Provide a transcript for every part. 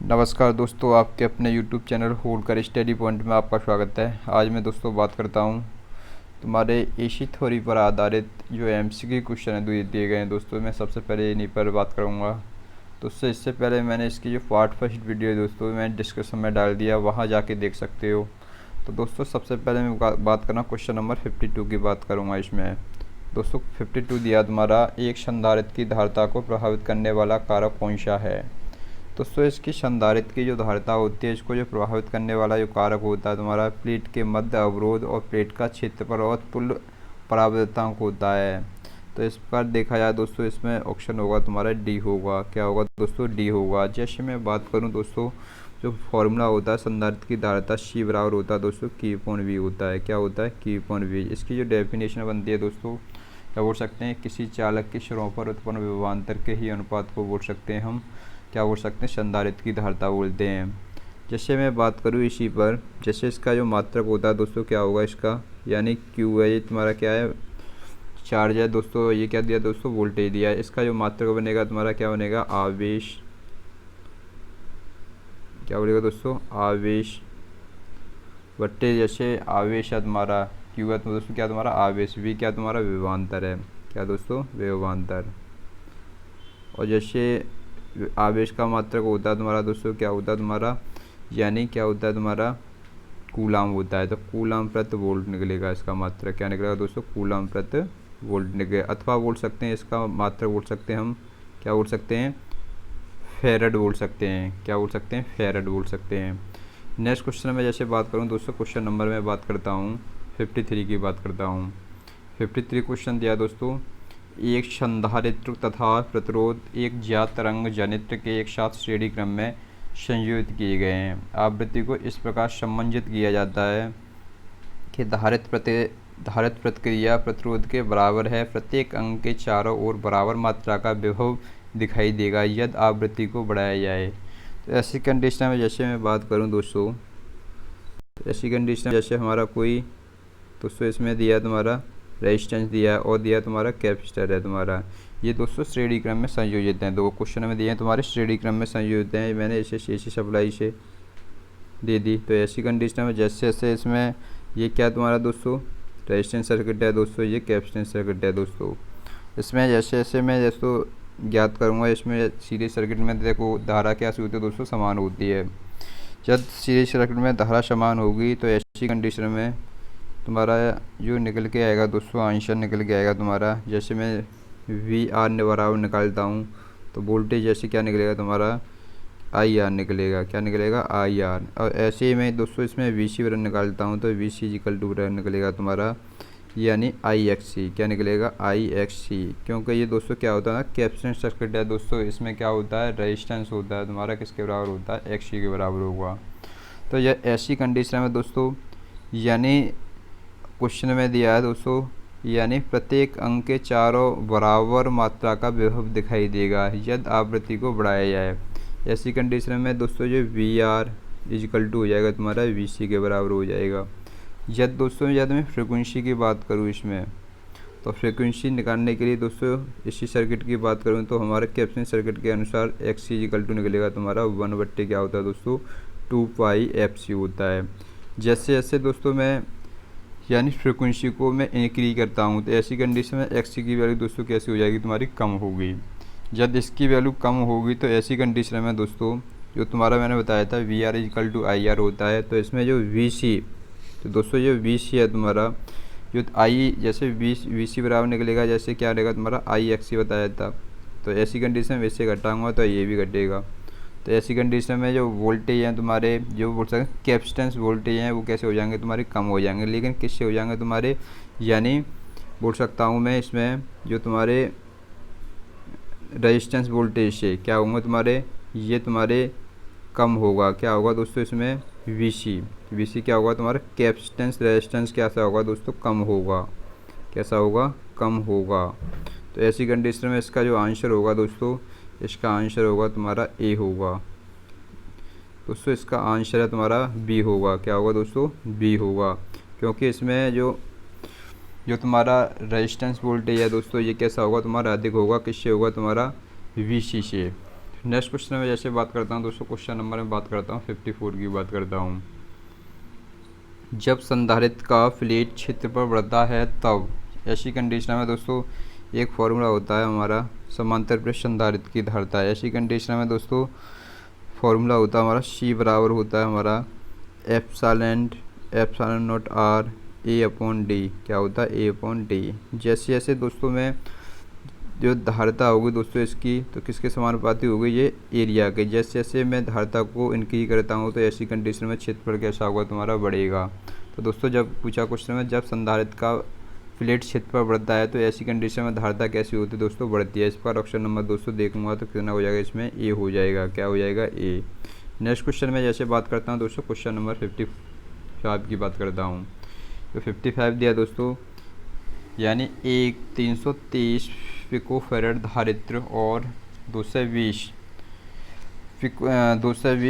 नमस्कार दोस्तों, आपके अपने YouTube चैनल होल्डकर स्टडी पॉइंट में आपका स्वागत है। आज मैं दोस्तों बात करता हूँ तुम्हारे एसी थ्योरी पर आधारित जो एमसीक्यू क्वेश्चन है दिए गए हैं। दोस्तों मैं सबसे पहले इन्हीं पर बात करूँगा। दोस्तों इससे पहले मैंने इसकी जो पार्ट फर्स्ट वीडियो है दोस्तों मैंने डिस्क्रिप्शन में डाल दिया, वहाँ जाके देख सकते हो। तो दोस्तों सबसे पहले मैं बात करना क्वेश्चन नंबर 52 की बात करूँगा। इसमें दोस्तों 52 दिया तुम्हारा, एक संधारित्र की धारिता को प्रभावित करने वाला कारक कौन सा है। दोस्तों इसकी संधारित्र की जो धारिता होती है, इसको जो प्रभावित करने वाला जो कारक होता है तुम्हारा प्लेट के मध्य अवरोध और प्लेट का क्षेत्रफल और तुल्य परावर्तनांक होता है। तो इस पर देखा जाए दोस्तों, इसमें ऑप्शन होगा तुम्हारा डी होगा। क्या होगा दोस्तों? डी होगा। जैसे मैं बात करूं दोस्तों, जो फॉर्मूला होता है संधारित्र की धारिता सी बराबर होता है दोस्तों Q अपॉन वी होता है। क्या होता है? Q upon V. इसकी जो डेफिनेशन बनती है दोस्तों, क्या बोल सकते हैं, किसी चालक के सिरों पर उत्पन्न विभवांतर के ही अनुपात को बोल सकते हैं हम क्या बोल सकते हैं, संधारित्र की धारिता बोलते हैं। जैसे मैं बात करूँ इसी पर, जैसे इसका जो मात्रक होता है दोस्तों क्या होगा इसका, यानी क्यू है, ये तुम्हारा क्या है, चार्ज है दोस्तों। ये क्या दिया दोस्तों? वोल्टेज दिया है। इसका जो मात्रक बनेगा तुम्हारा क्या बनेगा? आवेश। क्या बोलेगा दोस्तों? आवेश बट्टे जैसे आवेश है तुम्हारा, क्यू है तो दोस्तों क्या तुम्हारा आवेश, वी क्या तुम्हारा विभवांतर है। क्या दोस्तों? विभवांतर। और जैसे आवेश का मात्रक होता है तुम्हारा दोस्तों क्या होता है तुम्हारा, यानी क्या होता है तुम्हारा कूलाम होता है। तो कूलाम प्रति वोल्ट निकलेगा इसका मात्रक। क्या निकलेगा दोस्तों? कूलाम प्रति वोल्ट निकलेगा। अथवा बोल सकते हैं इसका मात्रक बोल सकते हैं हम, क्या बोल सकते हैं, फेरेड बोल सकते हैं। क्या बोल सकते हैं? फेरेड बोल सकते हैं। नेक्स्ट क्वेश्चन में जैसे बात करूँ दोस्तों, क्वेश्चन नंबर में बात करता हूँ 53 की बात करता हूँ। 53 क्वेश्चन दिया दोस्तों, एक संधारित्र तथा प्रतिरोध एक ज्ञात तरंग जनित्र के एक साथ श्रेणी क्रम में संयोजित किए गए हैं। आवृत्ति को इस प्रकार संबंधित किया जाता है कि धारित प्रतिक्रिया प्रतिरोध के बराबर है। प्रत्येक अंग के चारों ओर बराबर मात्रा का विभव दिखाई देगा यदि आवृत्ति को बढ़ाया जाए। तो ऐसी कंडीशन में जैसे मैं बात करूं दोस्तों, तो ऐसी कंडीशन में जैसे हमारा कोई दोस्तों इसमें दिया तुम्हारा रेजिस्टेंस दिया है और दिया तुम्हारा कैपेसिटर है तुम्हारा, ये दोस्तों श्रेणी क्रम में संयोजित हैं। दो क्वेश्चन में दिए हैं तुम्हारे श्रेणी क्रम में संयोजित हैं। मैंने इसे एसी सप्लाई से दे दी। तो ऐसी कंडीशन में जैसे जैसे इसमें ये क्या तुम्हारा दोस्तों रेजिस्टेंस सर्किट है दोस्तों, ये कैपेसिटेंस सर्किट है दोस्तों। इसमें जैसे जैसे मैं दोस्तों ज्ञात करूँगा, इसमें सीरीज सर्किट में देखो धारा क्या होती है दोस्तों, समान होती है। जब सीरीज सर्किट में धारा समान होगी तो ऐसी कंडीशन में तुम्हारा जो निकल के आएगा दोस्तों, आंसर निकल के आएगा तुम्हारा। जैसे मैं वी आर बराबर निकालता हूँ तो वोल्टेज जैसे क्या निकलेगा तुम्हारा आई आर निकलेगा। क्या निकलेगा? I R. और ऐसे ही मैं दोस्तों इसमें वी सी बराबर निकालता हूँ तो वी सी इक्वल टू बराबर निकलेगा तुम्हारा, यानी आई एक्स सी। क्या निकलेगा? आई एक्स सी। क्योंकि ये दोस्तों क्या होता है ना, कैपेसिटेंस सर्किट है दोस्तों, इसमें क्या होता है, रेजिस्टेंस होता है तुम्हारा किसके बराबर होता है, एक्स सी के बराबर होगा। तो यह ऐसी कंडीशन में दोस्तों, यानी क्वेश्चन में दिया है दोस्तों, यानी प्रत्येक अंक के चारों बराबर मात्रा का विभव दिखाई देगा यदि आवृत्ति को बढ़ाया जाए। ऐसी कंडीशन में दोस्तों जो वी आर इजिकल टू हो जाएगा तुम्हारा वी सी के बराबर हो जाएगा। यदि दोस्तों यदि मैं फ्रिक्वेंसी की बात करूँ इसमें, तो फ्रिक्वेंसी निकालने के लिए दोस्तों इसी सर्किट की बात करूँ तो हमारे कैपेसिटेंस सर्किट के अनुसार एक्स सी इजिकल टू निकलेगा तुम्हारा 1/, क्या होता है दोस्तों, 2 पाई एफ सी होता है। जैसे जैसे दोस्तों मैं यानी फ्रिक्वेंसी को मैं इंक्रीज करता हूँ तो ऐसी कंडीशन में एक्स की वैल्यू दोस्तों कैसी हो जाएगी तुम्हारी, कम होगी। जब इसकी वैल्यू कम होगी तो ऐसी कंडीशन में दोस्तों जो तुम्हारा मैंने बताया था V R equal to I R होता है। तो इसमें जो वी सी, तो दोस्तों जो वी सी है तुम्हारा, जो आई जैसे वी सी बराबर निकलेगा, जैसे क्या रहेगा तुम्हारा आई एक्स सी बताया था। तो ऐसी कंडीशन में इससे घटाऊँगा तो ये भी घटेगा। तो ऐसी कंडीशन में जो वोल्टेज हैं तुम्हारे, जो बोल सकते कैपेसिटेंस वोल्टेज हैं, वो कैसे हो जाएंगे तुम्हारे, कम हो जाएंगे। लेकिन किससे हो जाएंगे तुम्हारे, यानी बोल सकता हूँ मैं इसमें जो तुम्हारे रेजिस्टेंस वोल्टेज से क्या होंगे तुम्हारे, ये तुम्हारे कम होगा। क्या होगा दोस्तों इसमें वी सी क्या होगा तुम्हारा, कैपेसिटेंस रेजिस्टेंस कैसा होगा दोस्तों, कम होगा। कैसा होगा? कम होगा। तो ऐसी कंडीशन में इसका जो आंसर होगा दोस्तों, इसका आंसर होगा तुम्हारा ए होगा दोस्तों। इसका आंसर है तुम्हारा बी होगा। क्या होगा दोस्तों? बी होगा। क्योंकि इसमें जो तुम्हारा रेजिस्टेंस वोल्टेज है दोस्तों, ये कैसा होगा तुम्हारा, अधिक होगा। किससे होगा तुम्हारा, वी सी से। नेक्स्ट क्वेश्चन में जैसे बात करता हूँ दोस्तों, क्वेश्चन नंबर में बात करता हूँ 54 की बात करता हूँ। जब संधारित्र का फ्लैट क्षेत्रफल बढ़ता है तब, ऐसी कंडीशन में दोस्तों एक फॉर्मूला होता है हमारा समांतर प्रेस संधारित्र की धारिता है। ऐसी कंडीशन में दोस्तों फॉर्मूला होता है हमारा C बराबर होता है हमारा एप्सिलॉन नॉट R A/D। क्या होता है A/D। जैसे जैसे दोस्तों में जो धारिता होगी दोस्तों इसकी, तो किसके समानुपाती होगी, ये एरिया के। जैसे जैसे मैं धारिता को इंक्रीज करता हूँ तो ऐसी कंडीशन में क्षेत्रफल कैसा होगा तुम्हारा, बढ़ेगा। तो दोस्तों जब पूछा क्वेश्चन में जब संधारित्र का फ्लैट क्षेत्रफल बढ़ता है तो ऐसी कंडीशन में धारिता कैसी होती है दोस्तों, बढ़ती है। इस पर ऑप्शन नंबर दोस्तों देखूंगा तो कितना हो जाएगा, इसमें ए हो जाएगा। क्या हो जाएगा, ए। नेक्स्ट क्वेश्चन में जैसे बात करता हूँ दोस्तों, क्वेश्चन नंबर 55 की बात करता हूँ। तो 55 दिया दोस्तों, यानी एक 330 पिकोफैरेड धारित्र और 220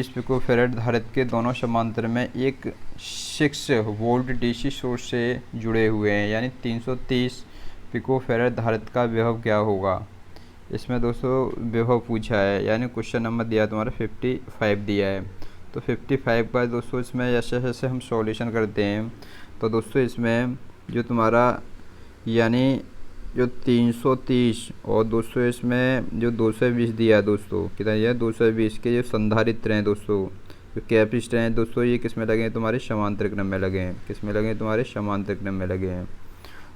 पिकोफैरेड धारित्र के दोनों समांतर में एक 6 वोल्ट डीसी सोर्स से जुड़े हुए हैं, यानी 330 पिकोफैरेड धारित्र का विभव क्या होगा। इसमें दोस्तों विभव पूछा है, यानी क्वेश्चन नंबर दिया तुम्हारा 55 दिया है। तो 55 का दोस्तों इसमें जैसे जैसे हम सॉल्यूशन करते हैं तो दोस्तों इसमें जो तुम्हारा यानी जो 330 और दोस्तों इसमें जो 220 दिया है दोस्तों, कितना दिया है 220 के जो संधारित्र हैं दोस्तों, जो कैपेसिटर हैं दोस्तों, ये किस में लगे हैं तुम्हारे समांतर क्रम में लगे हैं। किस में लगे हैं तुम्हारे समांतर क्रम में लगे हैं।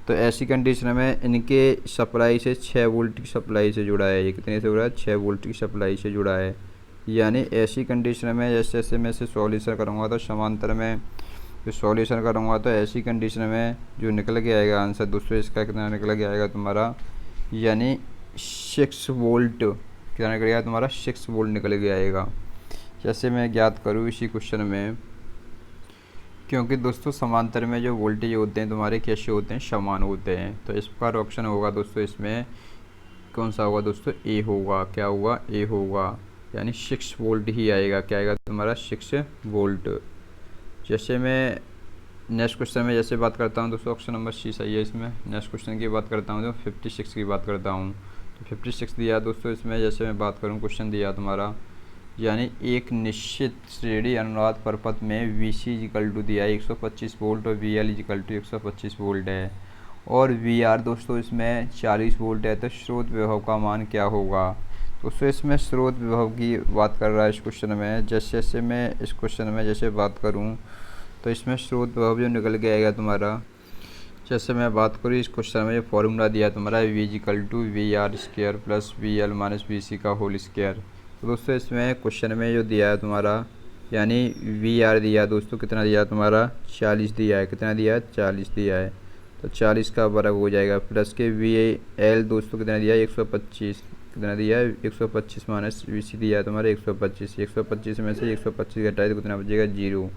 तो ऐसी कंडीशन में इनके सप्लाई से 6 वोल्ट की सप्लाई से जुड़ा है। ये कितने से जुड़ा है, 6 वोल्ट की सप्लाई से जुड़ा है। यानी ऐसी कंडीशन में जैसे जैसे मैं इसे सॉल्यूशन करूँगा तो समांतर में जो सॉल्यूशन करूँगा तो ऐसी कंडीशन में जो निकल के आएगा आंसर दोस्तों, इसका कितना निकल के आएगा तुम्हारा, यानी 6 वोल्ट। कितना निकल गया तुम्हारा, 6 वोल्ट निकल के आएगा। जैसे मैं ज्ञात करूँ इसी क्वेश्चन में, क्योंकि दोस्तों समांतर में जो वोल्टेज होते हैं तुम्हारे कैसे होते हैं, समान होते हैं। तो इस पर ऑप्शन होगा दोस्तों, इसमें कौन सा होगा दोस्तों, ए होगा। क्या होगा, ए होगा, यानी 6 वोल्ट ही आएगा। क्या आएगा तुम्हारा, 6 वोल्ट। जैसे मैं नेक्स्ट क्वेश्चन में जैसे बात करता हूँ दोस्तों, ऑप्शन नंबर C सही है इसमें। नेक्स्ट क्वेश्चन की बात करता हूँ तो 56 की बात करता हूँ। तो 56 दिया दोस्तों, इसमें जैसे मैं बात करूँ क्वेश्चन दिया तुम्हारा, यानी एक निश्चित श्रेणी अनुनाद परपथ में VC इक्वल टू दिया है 125 वोल्ट और VL इक्वल टू 125 वोल्ट है और VR दोस्तों इसमें 40 वोल्ट है। तो स्रोत विभव का मान क्या होगा। दोस्तों इसमें स्रोत विभव की बात कर रहा है इस क्वेश्चन में। जैसे जैसे मैं इस क्वेश्चन में जैसे बात करूं तो इसमें स्रोत विभव जो निकल के आएगा तुम्हारा, जैसे मैं बात करूँ इस क्वेश्चन में जो फॉर्मूला दिया तुम्हारा V equal to VR² plus VL minus VC का होल स्क्वायर। तो दोस्तों इसमें क्वेश्चन में जो दिया है तुम्हारा, यानी VR दिया दोस्तों, कितना दिया तुम्हारा, 40 दिया है। कितना दिया है, 40 दिया है। तो 40 का वर्ग हो जाएगा प्लस के VL दोस्तों कितना दिया है, 125। कितना दिया है, 125 माइनस VC दिया है तुम्हारा 125। 125 में से 125 घटाए तो कितना बचेगा, 0।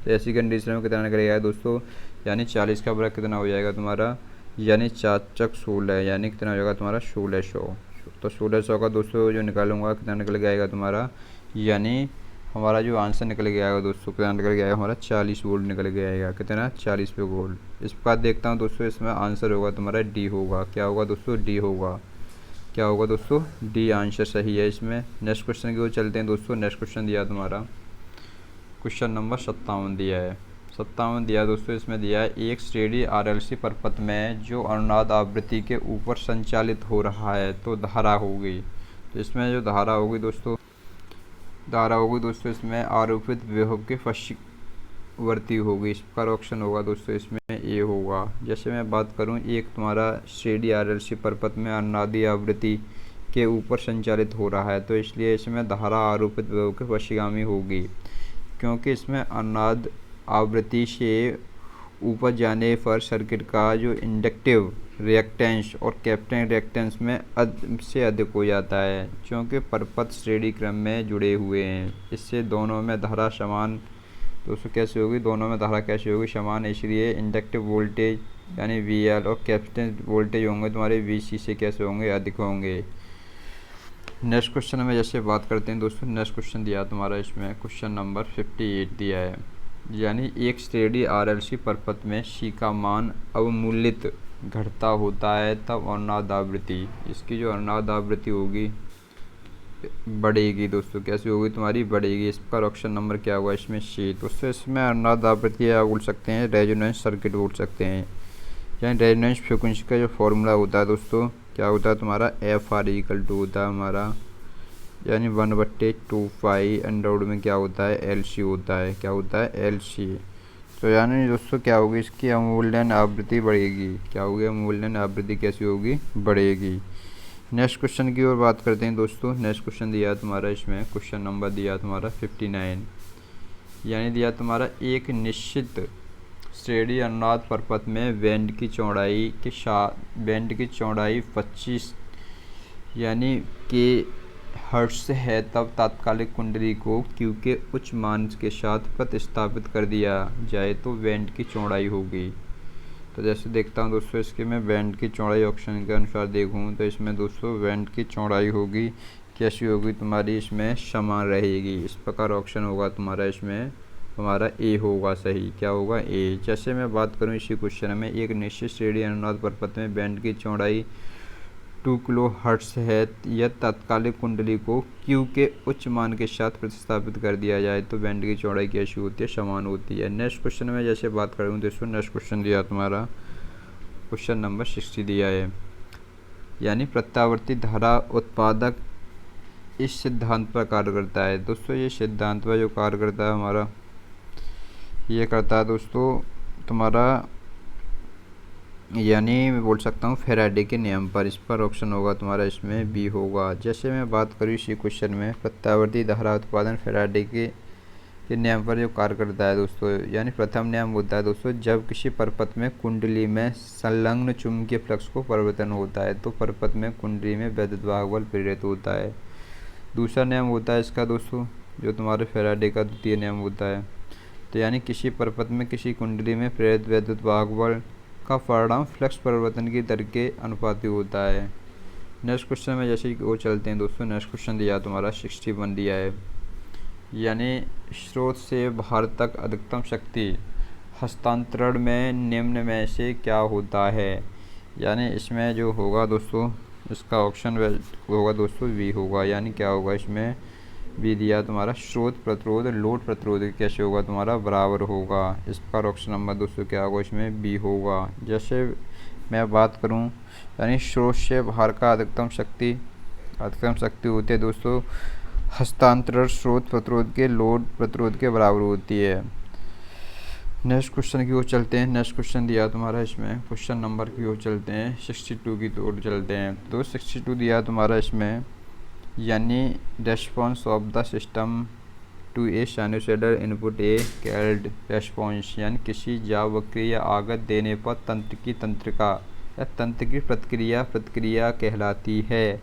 तो ऐसी कंडीशन में कितना निकलेगा दोस्तों, यानी 40 का वर्ग कितना हो जाएगा तुम्हारा, यानी 4 चक 16, यानी कितना हो जाएगा तुम्हारा 1600। तो 1600 का दोस्तों जो निकालूंगा कितना निकल के आएगा तुम्हारा, यानी हमारा जो आंसर निकल के आएगा दोस्तों, कितना निकल के आएगा हमारा 40 वोल्ट निकल के आएगा। कितना, 40 पे वोल्ट। इस बात देखता हूँ दोस्तों, इसमें आंसर होगा तुम्हारा डी होगा। क्या होगा दोस्तों, डी होगा। क्या होगा दोस्तों, डी आंसर सही है इसमें। नेक्स्ट क्वेश्चन की ओर चलते हैं दोस्तों। नेक्स्ट क्वेश्चन दिया तुम्हारा क्वेश्चन नंबर 57 दिया है। 57 दिया दोस्तों, इसमें दिया है एक श्रेणी RLC परपथ में जो अनुनाद आवृत्ति के ऊपर संचालित हो रहा है तो धारा होगी। तो इसमें जो धारा होगी दोस्तों, इसमें आरोपित विभव के पश्चिमवर्ती होगी। इस पर ऑप्शन होगा दोस्तों, इसमें ए होगा। जैसे मैं बात करूं, एक तुम्हारा श्रेणी RLC परपथ में अनुनादी आवृत्ति के ऊपर संचालित हो रहा है तो इसलिए इसमें धारा आरोपित विभव के पश्चिमगामी होगी, क्योंकि इसमें अनुनाद आवृत्ति से ऊपर जाने पर सर्किट का जो इंडक्टिव रिएक्टेंस और कैपेसिटिव रिएक्टेंस में से अधिक हो जाता है, क्योंकि परपथ श्रेणी क्रम में जुड़े हुए हैं। इससे दोनों में धारा समान दोस्तों कैसे होगी, दोनों में धारा कैसे होगी, समान। इसलिए इंडक्टिव वोल्टेज यानी VL और कैपेसिटिव वोल्टेज होंगे तुम्हारे VC से कैसे होंगे, अधिक होंगे। नेक्स्ट क्वेश्चन में जैसे बात करते हैं दोस्तों, नेक्स्ट क्वेश्चन दिया तुम्हारा, इसमें क्वेश्चन नंबर 58 दिया है, यानी एक श्रेणी RLC परपथ में C का मान अवमूलित घटता होता है तब अनुनाद आवृत्ति, इसकी जो अनुनाद आवृत्ति होगी बढ़ेगी दोस्तों, कैसी होगी तुम्हारी, बढ़ेगी। इसका ऑप्शन नंबर क्या होगा इसमें, सी। दोस्तों इसमें अनुनाद आवृत्ति या बोल सकते हैं रेजोनेंस सर्किट बोल सकते हैं। यानी रेजोनेंस फ्रिक्वेंसी का जो फॉर्मूला होता है दोस्तों, क्या होता है तुम्हारा, एफ आर इक्वल टू होता है हमारा, यानी 1/2 अंडरवुड में क्या होता है, एल सी होता है। क्या होता है, एल सी। तो यानी दोस्तों क्या होगी, इसकी अवमूल्यन आवृत्ति बढ़ेगी। क्या होगी, अवमूल्यन आवृत्ति कैसी होगी, बढ़ेगी। नेक्स्ट क्वेश्चन की ओर बात करते हैं दोस्तों। नेक्स्ट क्वेश्चन दिया तुम्हारा इसमें, क्वेश्चन नंबर दिया तुम्हारा 59, यानी दिया तुम्हारा एक निश्चित श्रेणी अनुनाद परपथ में बैंड की चौड़ाई के साथ बैंड की चौड़ाई 25 यानी के हर्ट्ज है, तब तात्कालिक कुंडली को क्यू के उच्च मान के साथ प्रतिस्थापित कर दिया जाए तो बैंड की चौड़ाई होगी। तो जैसे देखता हूँ दोस्तों, इसके मैं बैंड की चौड़ाई ऑप्शन के अनुसार देखूँ तो इसमें दोस्तों बैंड की चौड़ाई होगी, कैसी होगी तुम्हारी, इसमें समान रहेगी। इस प्रकार ऑप्शन होगा तुम्हारा, इसमें तुम्हारा ए होगा सही। क्या होगा, ए। जैसे मैं बात करूँ इसी क्वेश्चन में, एक निश्चित श्रेणी अनुनाद परपथ में बैंड की चौड़ाई 2 किलो हर्ट्ज है, यह तात्कालिक कुंडली को क्यू के उच्च मान के साथ प्रतिस्थापित कर दिया जाए तो बैंड की चौड़ाई कैसी होती है, समान होती है। नेक्स्ट क्वेश्चन में जैसे बात करूँ दोस्तों, नेक्स्ट क्वेश्चन दिया तुम्हारा क्वेश्चन नंबर 60 दिया है, यानी प्रत्यावर्ती धारा उत्पादक इस सिद्धांत पर कार्य करता है। दोस्तों ये सिद्धांत पर जो कार्य करता है हमारा, ये करता है दोस्तों तुम्हारा, यानी मैं बोल सकता हूँ फैराडे के नियम पर। इस पर ऑप्शन होगा तुम्हारा, इसमें बी होगा। जैसे मैं बात करूँ इसी क्वेश्चन में, प्रत्यावर्ती धारा उत्पादन फैराडे के नियम पर जो कार्य करता है दोस्तों, यानी प्रथम नियम होता है दोस्तों, जब किसी परपथ में कुंडली में संलग्न चुंबकीय फ्लक्स को परिवर्तन होता है तो परपथ में कुंडली में वैद्युत वाहक बल प्रेरित होता है। दूसरा नियम होता है इसका दोस्तों, जो तुम्हारे फैराडे का द्वितीय नियम होता है। तो यानी किसी परपथ में किसी कुंडली में प्रेरित वैद्युत वाहक बल का परिणाम फ्लक्स परिवर्तन की दर के अनुपाती होता है। नेक्स्ट क्वेश्चन में जैसे वो चलते हैं दोस्तों, नेक्स्ट क्वेश्चन दिया तुम्हारा 61 दिया है, यानी स्रोत से बाहर तक अधिकतम शक्ति हस्तांतरण में निम्न में से क्या होता है। यानी इसमें जो होगा दोस्तों, इसका ऑप्शन होगा दोस्तों बी होगा। यानी क्या होगा, इसमें बी दिया तुम्हारा, स्रोत प्रतिरोध लोड प्रतिरोध कैसे होगा तुम्हारा, बराबर होगा। इसका ऑप्शन नंबर दोस्तों क्या होगा, इसमें बी होगा। जैसे मैं बात करूं, यानी स्रोत से बाहर का अधिकतम शक्ति होती है दोस्तों हस्तांतरण स्रोत प्रतिरोध के लोड प्रतिरोध के बराबर होती है। नेक्स्ट क्वेश्चन की ओर चलते हैं। नेक्स्ट क्वेश्चन दिया तुम्हारा इसमें, क्वेश्चन नंबर की ओर चलते हैं, 62 की ओर चलते हैं। तो 62 दिया तुम्हारा इसमें, यानी response of the system to a sinusoidal input a called response, यानी किसी जावक्रिय आगत देने पर तंत्र की तंत्रिका या तंत्र की प्रतिक्रिया कहलाती है।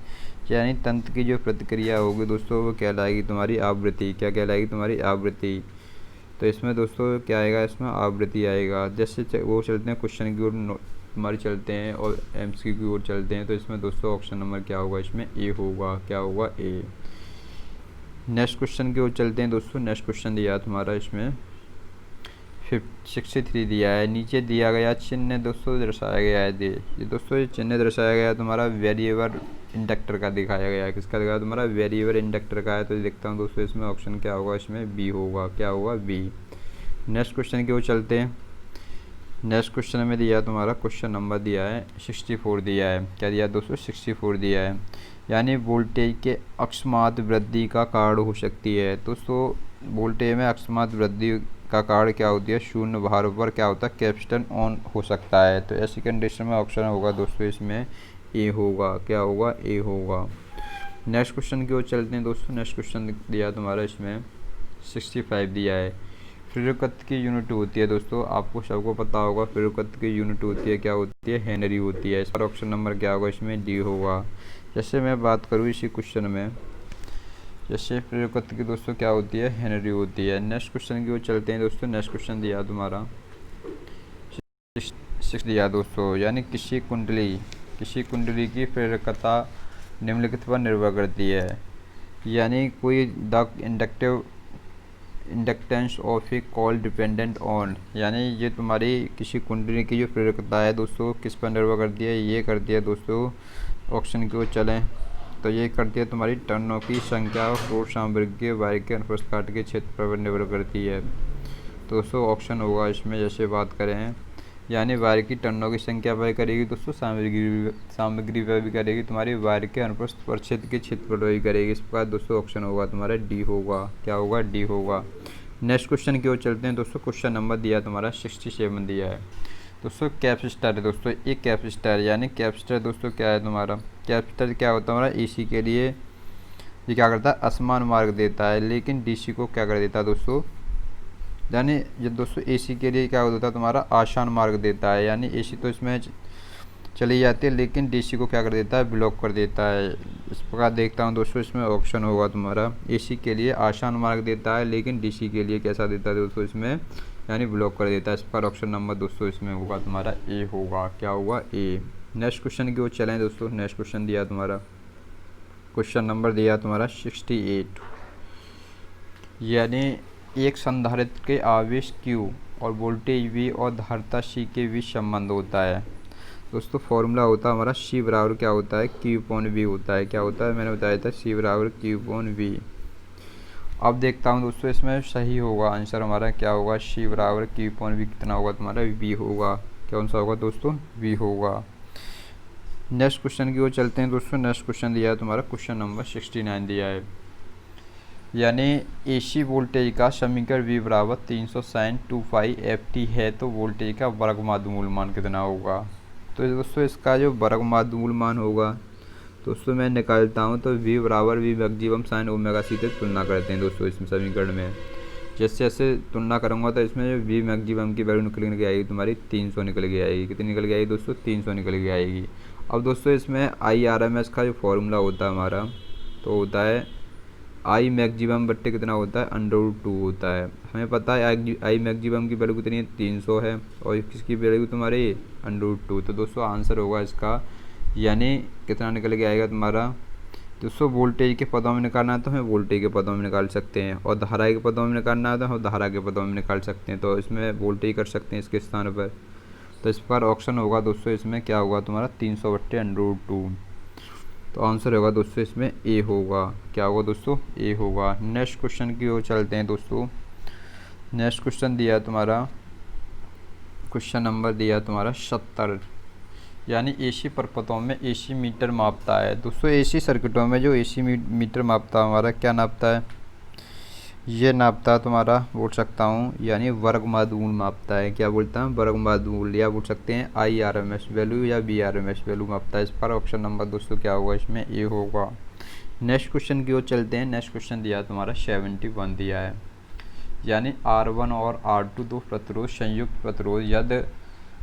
यानी तंत्र की जो प्रतिक्रिया होगी दोस्तों वो कहलाएगी तुम्हारी आवृत्ति। क्या कहलाएगी, तुम्हारी आवृत्ति। तो इसमें दोस्तों क्या आएगा, इसमें आवृत्ति आएगा। जैसे वो चलते हैं क्वेश्चन की ओर हमारे चलते हैं और एमसीक्यू की ओर चलते हैं, तो इसमें दोस्तों ऑप्शन नंबर क्या होगा, इसमें ए होगा। क्या होगा, ए। नेक्स्ट क्वेश्चन की ओर चलते हैं दोस्तों। नेक्स्ट क्वेश्चन दिया तुम्हारा इसमें 63 दिया है, नीचे दिया गया चिन्ह दोस्तों दर्शाया गया है। ये दोस्तों ये चिन्ह दर्शाया गया तुम्हारा वेरिएबल इंडक्टर का दिखाया गया है। किसका दिखाया तुम्हारा, वेरिएबल इंडक्टर का है। तो देखता हूँ दोस्तों इसमें ऑप्शन क्या होगा, इसमें बी होगा। क्या होगा, बी। नेक्स्ट क्वेश्चन की ओर चलते हैं। नेक्स्ट क्वेश्चन में दिया तुम्हारा क्वेश्चन नंबर दिया है 64 दिया है। क्या दिया दोस्तों, 64 दिया है, यानी वोल्टेज के अकस्मात वृद्धि का कारण हो सकती है। दोस्तों वोल्टेज में अकस्मात वृद्धि का कारण क्या होती है, शून्य भार पर क्या होता है, कैपेसिटर ऑन हो सकता है। तो ऐसी कंडीशन में ऑप्शन होगा दोस्तों इसमें ए होगा। क्या होगा, ए होगा। नेक्स्ट क्वेश्चन की ओर चलते हैं दोस्तों। नेक्स्ट क्वेश्चन दिया तुम्हारा इसमें 65 दिया है, प्रेरकत्व की यूनिट होती है दोस्तों, आपको सबको पता होगा प्रेरकत्व की यूनिट होती है, क्या होती है, हेनरी होती है। इसका ऑप्शन नंबर क्या होगा, इसमें डी होगा। जैसे मैं बात करूँ इसी क्वेश्चन में, जैसे प्रेरकत्व की दोस्तों क्या होती है, हेनरी होती है। नेक्स्ट क्वेश्चन की ओर चलते हैं दोस्तों। नेक्स्ट क्वेश्चन दिया तुम्हारा 6 दिया दोस्तों, यानी किसी कुंडली की प्रेरकता निम्नलिखित पर निर्भर करती है। यानी कोई the inductance of A call dependent on, यानी ये तुम्हारी किसी कुंडली की जो प्रेरकता है दोस्तों किस पर निर्भर करती है, ये करती है दोस्तों, ऑप्शन की ओर चलें तो ये करती है तुम्हारी टर्नों की संख्या और फ्लोट सामग्री वायर के अनुप्रस्थ काट के क्षेत्र पर निर्भर करती है। तो दोस्तों ऑप्शन होगा इसमें, जैसे बात करें यानी वायर की टर्नों की संख्या पर करेगी दोस्तों, सामग्री पर भी करेगी, तुम्हारी वायर के अनुप्रस्थ पर क्षेत्र के क्षेत्र पर भी करेगी। इस प्रकार दोस्तों ऑप्शन होगा तुम्हारा डी होगा। क्या होगा? डी होगा। नेक्स्ट क्वेश्चन की ओर चलते हैं दोस्तों। क्वेश्चन नंबर दिया तुम्हारा 67 दिया है दोस्तों। कैपेसिटर है दोस्तों, एक कैपेसिटर यानी कैपेसिटर दोस्तों क्या है तुम्हारा, कैपेसिटर क्या होता है हमारा एसी के लिए ये क्या करता है, असमान मार्ग देता है, लेकिन डीसी को क्या कर देता है दोस्तों, यानी ये दोस्तों एसी के लिए क्या होता है तुम्हारा आसान मार्ग देता है, यानी एसी तो इसमें चली जाती है लेकिन डीसी को क्या कर देता है, ब्लॉक कर देता है। इस प्रकार देखता हूँ दोस्तों इसमें ऑप्शन होगा तुम्हारा एसी के लिए आसान मार्ग देता है, लेकिन डीसी के लिए कैसा देता है दोस्तों इसमें, यानी ब्लॉक कर देता है। इस पर ऑप्शन नंबर दोस्तों इसमें होगा तुम्हारा ए होगा। क्या होगा? ए। नेक्स्ट क्वेश्चन की ओर चलें दोस्तों। नेक्स्ट क्वेश्चन दिया तुम्हारा, क्वेश्चन नंबर दिया तुम्हारा 68, यानी एक संधारित्र के आवेश Q और वोल्टेज V और धारिता C के बीच संबंध होता है दोस्तों। फॉर्मूला होता है हमारा C बराबर क्या होता है, Q/V होता है। क्या होता है? मैंने बताया था C बराबर Q/V। अब देखता हूँ दोस्तों इसमें सही होगा आंसर हमारा, क्या होगा, C बराबर Q/V कितना होगा तुम्हारा, V होगा। कौन सा होगा दोस्तों? V होगा। नेक्स्ट क्वेश्चन की ओर चलते हैं दोस्तों। नेक्स्ट क्वेश्चन दिया है तुम्हारा, क्वेश्चन नंबर 69 दिया है, यानी एसी वोल्टेज का समीकरण V बराबर 300sin2π ft है, तो वोल्टेज का वर्ग माध्य मान कितना होगा। तो दोस्तों इसका जो वर्ग माध्य मान होगा दोस्तों मैं निकालता हूँ, तो V बराबर V maximum sine omega C से तुलना करते हैं दोस्तों इसमें समीकरण में। जैसे जैसे तुलना करूँगा तो इसमें जो V मैक्सिमम की वैल्यू निकल के आएगी तुम्हारी 300 निकल के आएगी। कितनी निकल के आएगी दोस्तों? 300 निकल के आएगी। अब दोस्तों इसमें IRMS का जो फॉर्मूला होता है हमारा, तो होता है आई मैक्सिमम बट्टे कितना होता है, √2 होता है। हमें पता है आई मैक्सिमम की वैल्यू कितनी है, 300 है, और किसकी वैल्यू तुम्हारी √2। तो दोस्तों आंसर होगा इसका, यानी कितना निकल के आएगा तुम्हारा दोस्तों, वोल्टेज के पदों में निकालना है तो हमें वोल्टेज के पदों में निकाल सकते हैं, और धारा के पदों में निकालना है तो हम धारा के पदों में निकाल सकते हैं। तो इसमें वोल्टेज कर सकते हैं इसके स्थान पर। तो इस पर ऑप्शन होगा दोस्तों इसमें क्या होगा तुम्हारा 300/√2। तो आंसर होगा दोस्तों इसमें ए होगा। क्या होगा दोस्तों? ए होगा। नेक्स्ट क्वेश्चन की ओर चलते हैं दोस्तों। नेक्स्ट क्वेश्चन दिया तुम्हारा, क्वेश्चन नंबर दिया तुम्हारा 70, यानी एसी परिपथों में एसी मीटर मापता है दोस्तों। एसी सर्किटों में जो एसी मीटर मापता है हमारा, क्या नापता है, ये नापता है तुम्हारा, बोल सकता हूँ यानी वर्ग माध्य मूल मापता है। क्या बोलता है? वर्ग माध्य मूल, या बोल सकते हैं IRMS वैल्यू या VRMS वैल्यू मापता है। इस पर ऑप्शन नंबर दोस्तों क्या होगा इसमें, ए होगा। नेक्स्ट क्वेश्चन की ओर चलते हैं। नेक्स्ट क्वेश्चन दिया तुम्हारा 71 दिया है, यानी R1 और R2 दो प्रतिरोध संयुक्त प्रतिरोध यदि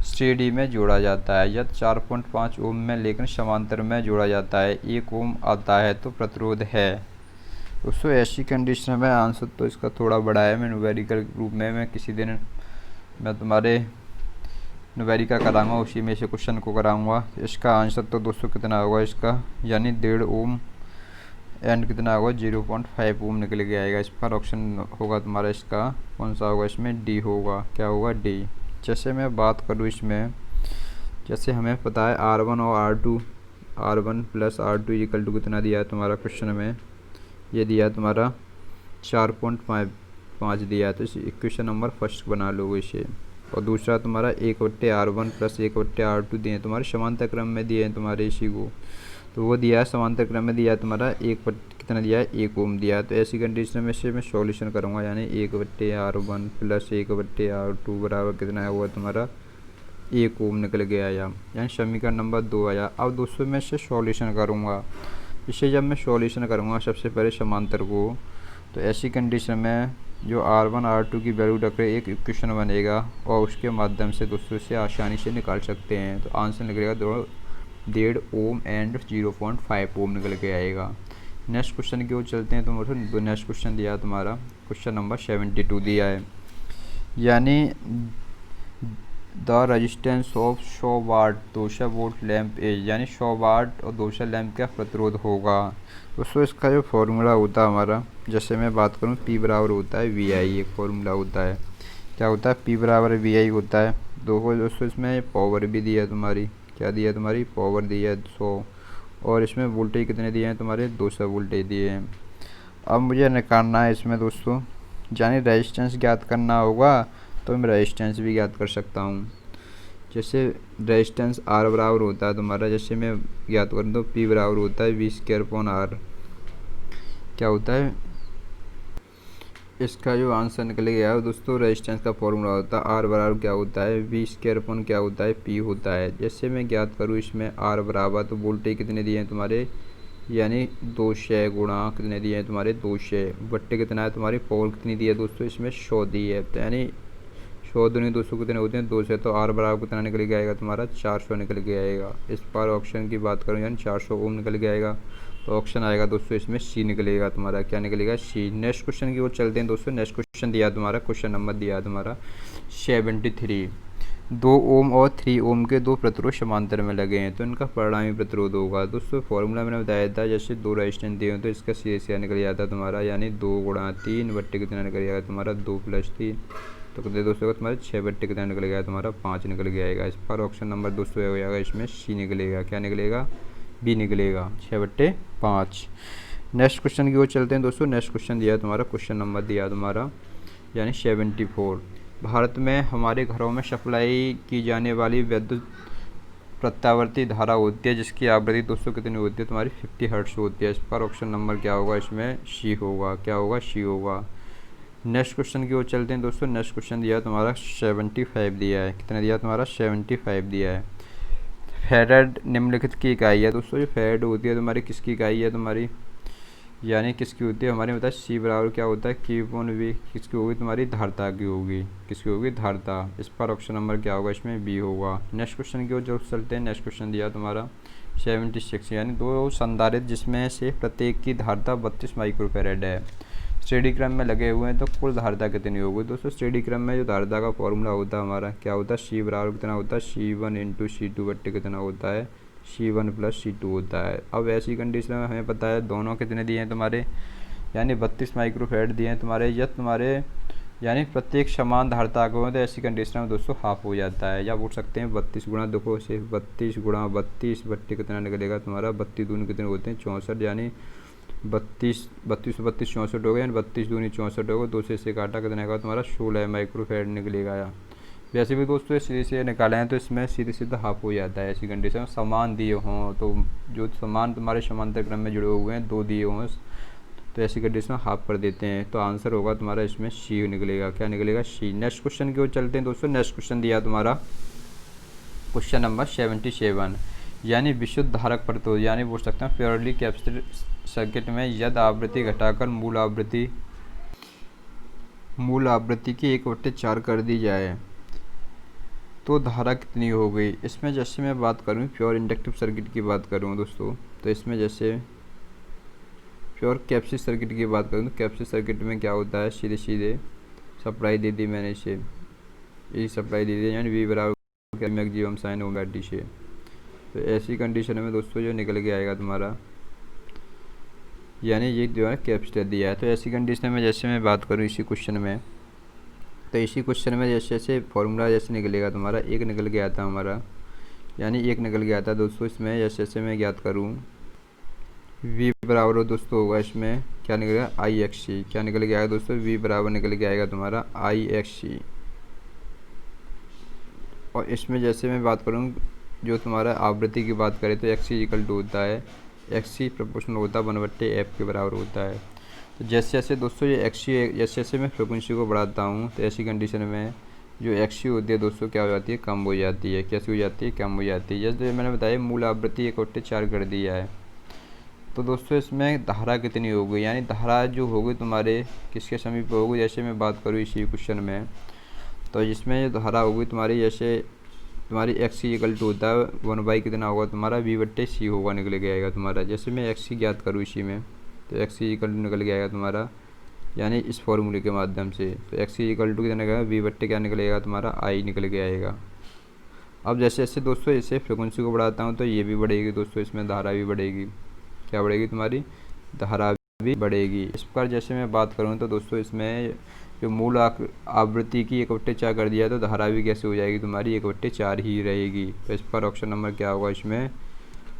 श्रेणी में जोड़ा जाता है, यदि 4.5 ओम में लेकिन समांतर में जोड़ा जाता है, 1 ओम आता है तो प्रतिरोध है दोस्तों। ऐसी कंडीशन में आंसर तो इसका थोड़ा बड़ा है, मैं न्यूमेरिकल रूप में मैं किसी दिन मैं तुम्हारे न्यूमेरिकल कराऊंगा, उसी में से क्वेश्चन को कराऊंगा। इसका आंसर तो दोस्तों कितना होगा इसका, यानी 1.5 ओम एंड कितना होगा 0.5 ओम निकल के आएगा। इस पर ऑप्शन होगा तुम्हारा इसका कौन सा होगा इसमें, डी होगा। क्या होगा? डी। जैसे मैं बात करूँ इसमें, जैसे हमें पता है R1 और R2, R1 + R2 = कितना दिया है तुम्हारा क्वेश्चन में, ये दिया तुम्हारा 4.5 दिया है। तो इस इक्वेशन नंबर फर्स्ट बना लोगे इसे, और दूसरा तुम्हारा 1/R1 + 1/R2 दिए हैं तुम्हारे समांतर क्रम में दिए हैं तुम्हारे इसी को, तो वो दिया है समांतर क्रम में दिया है तुम्हारा कितना दिया है, 1 ओम दिया है। तो ऐसी कंडीशन में से मैं सॉल्यूशन करूँगा, यानी 1/R1 + 1/R2 बराबर कितना हुआ तुम्हारा 1 ओम निकल के आया, यानी समीकरण नंबर 2 आया। अब दोस्तों मैं इससे सॉल्यूशन करूँगा। इसे जब मैं सॉल्यूशन करूँगा सबसे पहले समांतर को, तो ऐसी कंडीशन में जो R1 R2 की वैल्यू रख रहे एक इक्वेशन बनेगा, और उसके माध्यम से दोस्तों से आसानी से निकाल सकते हैं। तो आंसर निकलेगा 1.5 ओम एंड 0.5 ओम निकल के आएगा। नेक्स्ट क्वेश्चन की ओर चलते हैं। तो नेक्स्ट क्वेश्चन दिया तुम्हारा क्वेश्चन नंबर 72 दिया है, यानी the resistance of 100 watt 200 volt lamp as, यानी 100 वाट और 200 लैंप का प्रतिरोध होगा दोस्तों। इसका जो फॉर्मूला होता है हमारा, जैसे मैं बात करूँ P बराबर होता है VI, एक फॉर्मूला होता है। क्या होता है? P बराबर VI होता है। दोस्तों इसमें पावर भी दिया है तुम्हारी, क्या दिया है तुम्हारी, पावर दी है 100, और इसमें वोल्टेज कितने दिए हैं तुम्हारे 200 वोल्टेज दिए हैं। अब मुझे निकालना है इसमें दोस्तों, यानी रेजिस्टेंस ज्ञात करना होगा, तो मैं रेजिस्टेंस भी ज्ञात कर सकता हूँ। जैसे रेजिस्टेंस आर बराबर होता है तुम्हारा, जैसे मैं ज्ञात करूँ तो पी बराबर होता है V² क्या होता है, इसका जो आंसर निकल गया है दोस्तों, रेजिस्टेंस का फॉर्मूला होता है आर बराबर क्या होता है V² क्या होता है पी होता है। जैसे मैं ज्ञात करूँ इसमें आर बराबर, तो वोल्टेज कितने दिए हैं तुम्हारे, यानी 200 गुणा कितने दिए हैं तुम्हारे 200, बट्टे कितना है तुम्हारी पावर कितनी दी है दोस्तों, इसमें 100 दी है, तो यानी 100 दूनी 200 कितने होते हैं 200, तो आर बराबर कितना निकल के आएगा तुम्हारा 400 निकल के आएगा। इस पर ऑप्शन की बात करूँ यानी 400 ओम निकल के आएगा, तो ऑप्शन आएगा दोस्तों इसमें सी निकलेगा तुम्हारा, क्या निकलेगा सी। नेक्स्ट क्वेश्चन की ओर चलते हैं दोस्तों। नेक्स्ट क्वेश्चन दिया तुम्हारा, क्वेश्चन नंबर दिया तुम्हारा 73। 2 ओम और 3 ओम के दो प्रतिरोध समांतर में लगे हैं, तो इनका परिणामी प्रतिरोध होगा दोस्तों। फॉर्मूला मैंने बताया था, जैसे 2 रेजिस्टेंस दिए हैं तो इसका सी निकल जाता है तुम्हारा, यानी 2 गुणा 3 बट्टे कितना निकल जाएगा तुम्हारा 2 + 3, तो कितने दोस्तों का तुम्हारे 6 बट्टे कितना निकल गया तुम्हारा 5 निकल के आएगा। इस पर ऑप्शन नंबर दोस्तों हो जाएगा, इसमें सी निकलेगा, क्या निकलेगा बी निकलेगा 6/5। नेक्स्ट क्वेश्चन की ओर चलते हैं दोस्तों। नेक्स्ट क्वेश्चन दिया तुम्हारा, क्वेश्चन नंबर दिया तुम्हारा यानी 74। भारत में हमारे घरों में सप्लाई की जाने वाली विद्युत प्रत्यावर्ती धारा होती है, जिसकी आवृत्ति दोस्तों कितनी होती है तुम्हारी 50 हर्ट्ज होती है। इस पर ऑप्शन नंबर क्या होगा, इसमें सी होगा, क्या होगा सी होगा। नेक्स्ट क्वेश्चन की ओर चलते हैं दोस्तों। नेक्स्ट क्वेश्चन दिया तुम्हारा 75 दिया है, कितना दिया तुम्हारा 75 दिया है। फैराड निम्नलिखित की इकाई है दोस्तों। जो फैराड होती है तुम्हारी किसकी इकाई है तुम्हारी, यानी किसकी होती है हमारे बताया सी बराबर क्या होता है Q/V, किसकी होगी तुम्हारी धारता की होगी, किसकी होगी धारता। इस पर ऑप्शन नंबर क्या होगा, इसमें बी होगा। नेक्स्ट क्वेश्चन की ओर जरूर चलते हैं। नेक्स्ट क्वेश्चन दिया तुम्हारा 76, यानी 2 संधारित्र जिसमें से प्रत्येक की धारता 32 माइक्रोफैराड है, श्रेणी क्रम में लगे हुए हैं, तो कुल धारता कितनी होगी दोस्तों। श्रेणी क्रम में जो धारता का फॉर्मूला होता है हमारा क्या होता है, सी बराबर कितना होता है C1 × C2 बट्टे कितना होता है C1 + C2 होता है। अब ऐसी कंडीशन में हमें पता है दोनों कितने दिए हैं तुम्हारे, यानी 32 माइक्रोफैराड दिए हैं तुम्हारे, या तुम्हारे यानी प्रत्येक समान धारता को, तो ऐसी कंडीशन में दोस्तों हाफ हो जाता है, या बोल सकते हैं 32 गुणा, देखो इसे 32 गुणा 32 बट्टे कितना निकलेगा तुम्हारा 32 दूनी कितने होते हैं 64, यानी 32 64 हो गया, यानी 32 दूनी 64 होगा, 2 से इसे काटा कितने का तुम्हारा 16 माइक्रोफैराड निकलेगा। या वैसे भी दोस्तों सीधे से निकाले हैं तो इसमें सीधे सीधा हाफ हो जाता है। ऐसी कंडीशन में समान दिए हों, तो जो समान तुम्हारे समांतर क्रम में जुड़े हुए हैं 2 दिए हों, तो ऐसी कंडीशन में हाफ कर देते हैं, तो आंसर होगा तुम्हारा इसमें सी निकलेगा, क्या निकलेगा सी। नेक्स्ट क्वेश्चन की ओर चलते हैं दोस्तों। नेक्स्ट क्वेश्चन दिया तुम्हारा क्वेश्चन नंबर 77, यानी विशुद्ध धारक प्रतिरोध, यानी बोल सकते हैं प्योरली कैपेसिटर सर्किट में यदि आवृत्ति घटाकर मूल आवृत्ति की 1/4 कर दी जाए तो धारा कितनी हो गई। इसमें जैसे मैं बात करूँ प्योर इंडक्टिव सर्किट की बात करूँ दोस्तों, तो इसमें जैसे प्योर कैपेसिटिव सर्किट की बात करूँ तो कैपेसिटिव सर्किट में क्या होता है, सीधे सीधे सप्लाई दे दी मैंने इसे, ये सप्लाई दे दी, यानी V बराबर मैक्सिमम साइन ओमेगा टी से। तो ऐसी कंडीशन में दोस्तों जो निकल के आएगा तुम्हारा, यानी ये जो है कैपेसिटर दिया है। तो ऐसी कंडीशन में जैसे मैं बात करूँ इसी क्वेश्चन में, तो इसी क्वेश्चन में जैसे जैसे फॉर्मूला जैसे निकलेगा तुम्हारा, एक निकल के आता हमारा, यानी एक निकल के आता दोस्तों। इसमें जैसे जैसे मैं ज्ञात करूँ V बराबर दोस्तों होगा, इसमें क्या निकलेगा IXC, क्या निकल के आएगा दोस्तों V बराबर निकल के आएगा तुम्हारा IXC। और इसमें जैसे मैं बात करूँ जो तुम्हारा आवृत्ति की बात करें तो XC होता है, XC प्रोपोर्शनल होता है 1/f के बराबर होता है। तो जैसे जैसे दोस्तों ये XC, जैसे जैसे मैं फ्रिक्वेंसी को बढ़ाता हूँ तो ऐसी कंडीशन में जो XC होती है दोस्तों क्या हो जाती है, कम हो जाती है। कैसे हो जाती है, कम हो जाती है। जैसे मैंने बताया मूल आवृत्ति 1/4 कर दिया है, तो दोस्तों इसमें धारा कितनी होगी, यानी धारा जो होगी तुम्हारे किसके समीप होगी। जैसे मैं बात करूँ इसी क्वेश्चन में, तो इसमें जो धारा होगी तुम्हारी, जैसे तुम्हारी XC होता है 1/, कितना होगा तुम्हारा V/C होगा, निकल के आएगा तुम्हारा। जैसे मैं XC ज्ञात करूँ इसी में, तो XC निकल के आएगा तुम्हारा, यानी इस फॉर्मूले के माध्यम से। तो XC कितना निकलेगा V/, क्या निकलेगा तुम्हारा I निकल के आएगा। अब जैसे जैसे दोस्तों इसे फ्रिक्वेंसी को बढ़ाता हूँ तो ये भी बढ़ेगी दोस्तों, इसमें धारा भी बढ़ेगी, क्या बढ़ेगी तुम्हारी धारा भी बढ़ेगी। इस प्रकार जैसे मैं बात करूँ तो दोस्तों इसमें जो मूल आवृत्ति की 1/4 कर दिया तो धारा भी कैसे हो जाएगी तुम्हारी 1/4 ही रहेगी। तो इस पर ऑप्शन नंबर क्या होगा, इसमें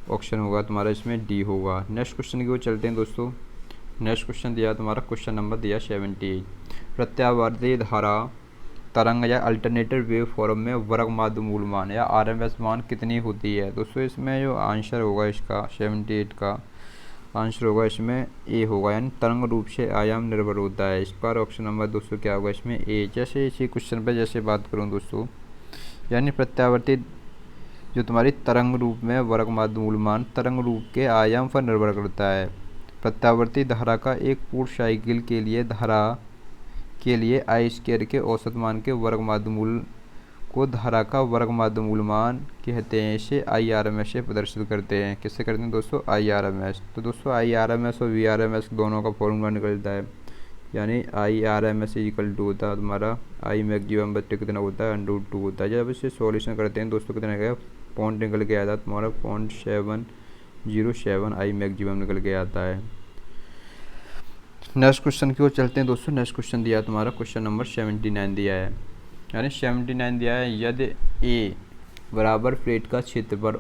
ऑप्शन होगा तुम्हारा इसमें डी होगा। नेक्स्ट क्वेश्चन की ओर चलते हैं दोस्तों। नेक्स्ट क्वेश्चन दिया तुम्हारा, क्वेश्चन नंबर दिया 78। प्रत्यावर्ती धारा तरंग या अल्टरनेटिव वेव फॉर्म में वर्ग माध्य मूल मान या आरएमएस मान कितनी होती है। दोस्तों इसमें जो आंसर होगा इसका 78 का आंसर होगा इसमें ए होगा, यानी तरंग रूप से आयाम निर्भर होता है। इस पर ऑप्शन नंबर दोस्तों क्या होगा इसमें ए। जैसे इसी क्वेश्चन पर जैसे बात करूँ दोस्तों, यानी प्रत्यावर्ती जो तुम्हारी तरंग रूप में वर्ग माध्य मूल मान तरंग रूप के आयाम पर निर्भर करता है। प्रत्यावर्ती धारा का एक पूर्ण साइकिल के लिए धारा के लिए आई स्क्वायर के औसत मान के वर्ग माध्य मूल को धारा का वर्ग माध्य मूल मान कहते हैं। इसे IRMS से प्रदर्शित करते हैं। किससे करते हैं दोस्तों? IRMS। तो दोस्तों IRMS और VRMS दोनों का फॉर्मूला निकलता है, यानी IRMS इक्वल टू होता है तुम्हारा आई मैक्सिमम बच्चे कितना होता है √2 होता है। जब इसे सॉल्यूशन करते हैं दोस्तों कितना गया पॉइंट निकल के आता है तुम्हारा 0.707 आई मैक्सिमम निकल के आता है। नेक्स्ट क्वेश्चन की ओर चलते हैं दोस्तों। नेक्स्ट क्वेश्चन दिया है तुम्हारा, क्वेश्चन नंबर 79 दिया है, यानी 79 दिया है। यदि ए बराबर प्लेट का क्षेत्रफल